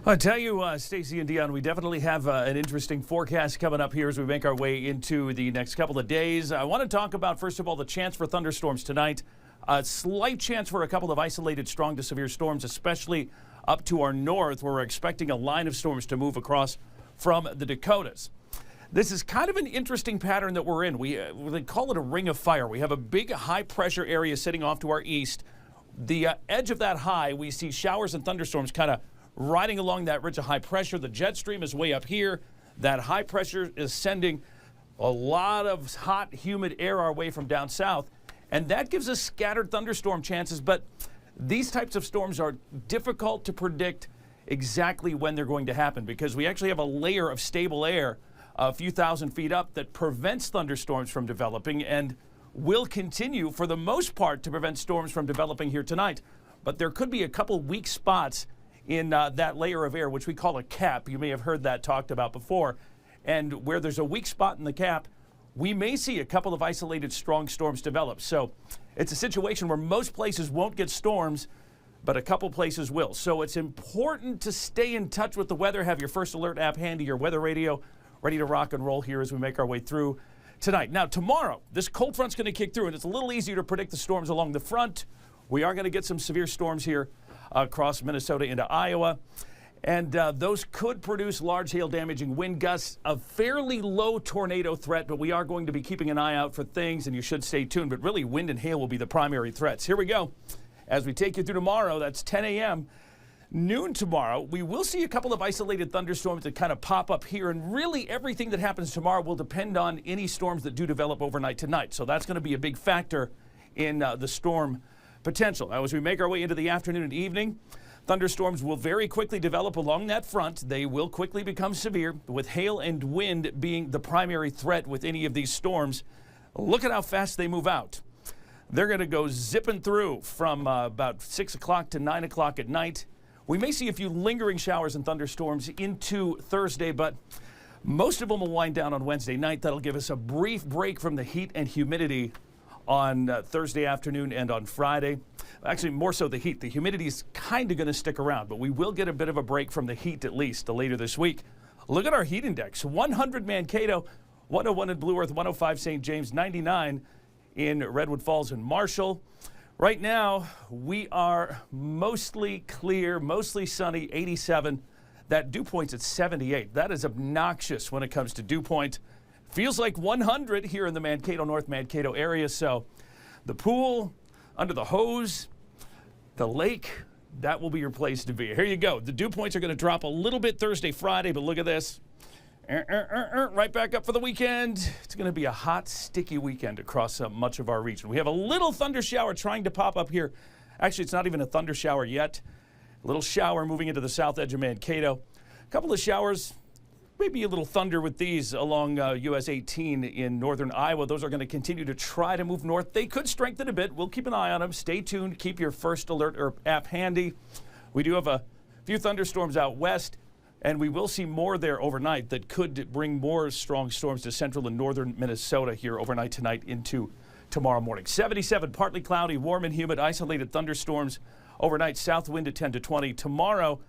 I tell you, Stacey and Dion, we definitely have an interesting forecast coming up here as we make our way into the next couple of days. I want to talk about, first of all, the chance for thunderstorms tonight. A slight chance for a couple of isolated strong to severe storms, especially up to our north, where we're expecting a line of storms to move across from the Dakotas. This is kind of an interesting pattern that we're in. We call it a ring of fire. We have a big high pressure area sitting off to our east. The edge of that high, we see showers and thunderstorms kind of riding along that ridge of high pressure. The jet stream is way up here. That high pressure is sending a lot of hot, humid air our way from down south, and that gives us scattered thunderstorm chances. But these types of storms are difficult to predict exactly when they're going to happen because we actually have a layer of stable air a few thousand feet up that prevents thunderstorms from developing and will continue for the most part to prevent storms from developing here tonight. But there could be a couple weak spots in that layer of air, which we call a cap. You may have heard that talked about before. And where there's a weak spot in the cap, we may see a couple of isolated strong storms develop. So it's a situation where most places won't get storms, but a couple places will. So it's important to stay in touch with the weather. Have your First Alert app handy, your weather radio, ready to rock and roll here as we make our way through tonight. Now, tomorrow, this cold front's going to kick through, and it's a little easier to predict the storms along the front. We are going to get some severe storms here across Minnesota into Iowa, and those could produce large hail damaging wind gusts, a fairly low tornado threat, but we are going to be keeping an eye out for things, and you should stay tuned. But really, wind and hail will be the primary threats. Here we go. As we take you through tomorrow, that's 10 a.m. Noon tomorrow, we will see a couple of isolated thunderstorms that kind of pop up here, and really everything that happens tomorrow will depend on any storms that do develop overnight tonight. So that's going to be a big factor in the storm potential. Now, as we make our way into the afternoon and evening, thunderstorms will very quickly develop along that front. They will quickly become severe, with hail and wind being the primary threat with any of these storms. Look at how fast they move out. They're going to go zipping through from about 6 o'clock to 9 o'clock at night. We may see a few lingering showers and thunderstorms into Thursday, but most of them will wind down on Wednesday night. That'll give us a brief break from the heat and humidity on Thursday afternoon and on Friday. Actually, more so the heat. The humidity is kind of going to stick around, but we will get a bit of a break from the heat at least later this week. Look at our heat index. 100 Mankato, 101 in Blue Earth, 105 St. James, 99 in Redwood Falls and Marshall. Right now, we are mostly clear, mostly sunny, 87. That dew point's at 78. That is obnoxious when it comes to dew point. Feels like 100 here in the Mankato, North Mankato area. So the pool, under the hose, the lake, that will be your place to be. Here you go. The dew points are going to drop a little bit Thursday, Friday, but look at this. Right back up for the weekend. It's going to be a hot, sticky weekend across much of our region. We have a little thunder shower trying to pop up here. Actually, it's not even a thunder shower yet. A little shower moving into the south edge of Mankato. A couple of showers. Maybe a little thunder with these along US 18 in northern Iowa. Those are going to continue to try to move north. They could strengthen a bit. We'll keep an eye on them. Stay tuned. Keep your First Alert app handy. We do have a few thunderstorms out west, and we will see more there overnight that could bring more strong storms to central and northern Minnesota here overnight tonight into tomorrow morning. 77, partly cloudy, warm and humid, isolated thunderstorms overnight. South wind at 10 to 20. Tomorrow,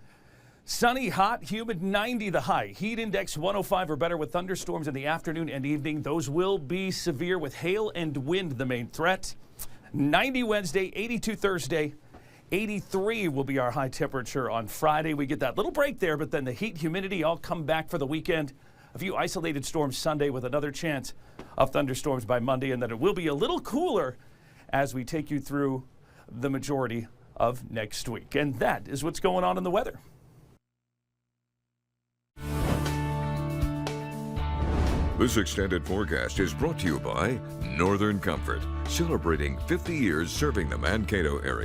sunny, hot, humid, 90 the high. Heat index 105 or better with thunderstorms in the afternoon and evening. Those will be severe with hail and wind the main threat. 90 Wednesday, 82 Thursday, 83 will be our high temperature on Friday. We get that little break there, but then the heat, humidity all come back for the weekend. A few isolated storms Sunday with another chance of thunderstorms by Monday, and then it will be a little cooler as we take you through the majority of next week. And that is what's going on in the weather. This extended forecast is brought to you by Northern Comfort, celebrating 50 years serving the Mankato area.